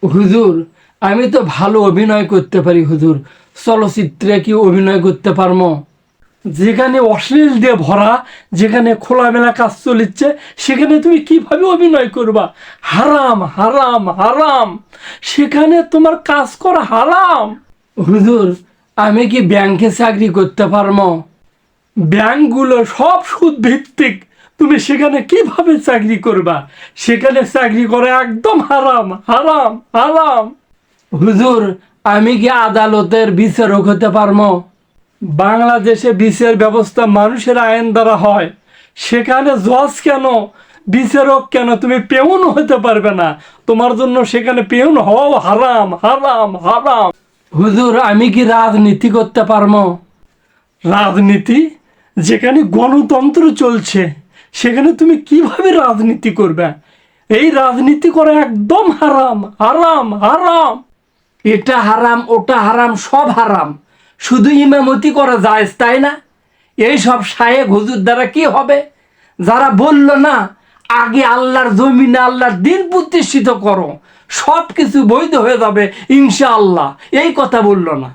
হুজুর, আমি তো ভালো অভিনয় করতে পারি হুজুর। চলচ্চিত্রে কি অভিনয় করতে পারবো? যেখানে অশ্লীল দিয়ে ভরা, যেখানে খোলামেলা কাজ চলিচ্ছে, সেখানে তুমি কিভাবে অভিনয় করবা? হারাম, হারাম, হারাম। সেখানে তোমার কাজ করা হারাম। হুজুর, আমি কি ব্যাংকে চাকরি করতে পারবো? ব্যাংকগুলো সব সুদ ভিত্তিক। তুমি সেখানে কিভাবে চাকরি করবা? সেখানে চাকরি করা একদম হারাম, হারাম, হারাম। হুজুর, আমি কি আদালতের বিচারক হতে পারবো? বাংলাদেশে বিচার ব্যবস্থা মানুষের আইন দ্বারা হয়। সেখানে জজ কেন, বিচারক কেন? তুমি পেউন হতে পারবে না। তোমার জন্য সেখানে পেউন হওয়া হারাম, হারাম, হারাম। হুজুর, আমি কি রাজনীতি করতে পারবো? রাজনীতি? যেখানে গণতন্ত্র চলছে, সেখানে তুমি কিভাবে রাজনীতি করবে? এই রাজনীতি করা একদম হারাম, হারাম, হারাম। এটা হারাম, ওটা হারাম, সব হারাম। শুধু ইমামতি করা যায়, তাই না? এই সব শায়েখ হুজুর দ্বারা কি হবে? যারা বলল না, আগে আল্লাহর জমিনে আল্লাহর দিন প্রতিষ্ঠিত করো, সব কিছু বৈধ হয়ে যাবে ইনশাআল্লাহ, এই কথা বলল না।